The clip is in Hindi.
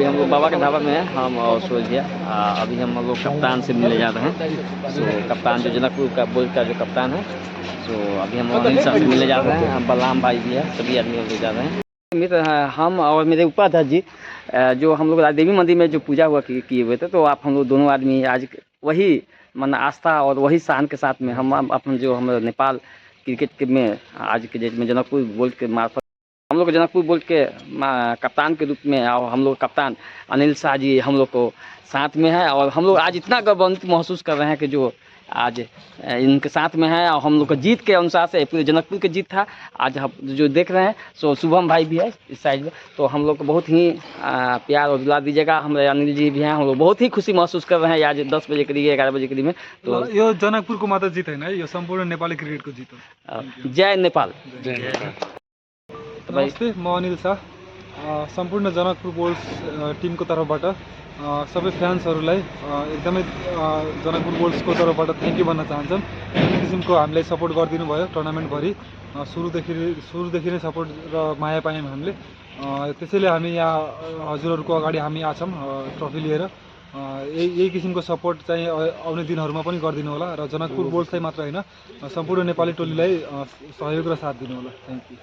हम लोग बाबा के ढाबा में हैं, हम और सूरज भैया। अभी हम लोग कप्तान से मिलने जा रहे हैं। सो कप्तान जो जनकपुर का बुल्स का जो कप्तान है, सो अभी हम लोग अनिल सर से मिलने जा रहे हैं। बलराम भाई भी है, सभी आदमी हम लोग जा रहे हैं। मित्र हम और मेरे उपाध्यक्ष जी, जो हम लोग देवी मंदिर में जो पूजा हुआ किए हुए थे, तो आप हम लोग दोनों आदमी आज वही मन आस्था और वही शान के साथ में हम अपन जो हम नेपाल क्रिकेट में आज के डेट में जनकपुर बोल्ट के मार्फत हम लोग जनकपुर बोल्ट के कप्तान के रूप में, और हम लोग कप्तान अनिल शाह जी हम लोग को साथ में है। और हम लोग आज इतना गौरवान्वित महसूस कर रहे हैं कि जो आज इनके साथ में है, और हम लोग का जीत के अनुसार से पूरे जनकपुर के जीत था। आज हम जो देख रहे हैं, सो शुभम भाई भी है इस साइड में, तो हम लोग को बहुत ही प्यार और दुलार दीजिएगा। हमारे अनिल जी भी हैं, हम लोग बहुत ही खुशी महसूस कर रहे हैं आज 10 बजे करीब 11 बजे करीब में। तो यो जनकपुर को मात्र जीत है, यो संपूर्ण नेपाली क्रिकेट को जीत हो। जय नेपाल। नमस्ते, म अनिल शाह। सम्पूर्ण जनकपुर बोल्स टिमको तर्फबाट सबै फ्यान्सहरूलाई एकदमै जनकपुर बोल्सको तर्फबाट थ्याङ्क यू भन्न चाहन्छौँ। जुन किसिमको हामीलाई सपोर्ट गरिदिनु भयो टुर्नामेन्टभरि, सुरुदेखि नै सपोर्ट र माया पायौँ हामीले। त्यसैले हामी यहाँ हजुरहरूको अगाडि हामी आछौँ ट्रफी लिएर। यही किसिमको सपोर्ट चाहिँ आउने दिनहरूमा पनि गरिदिनु होला, र जनकपुर बोल्सलाई मात्र होइन सम्पूर्ण नेपाली टोलीलाई सहयोग र साथ दिनु होला। Thank you.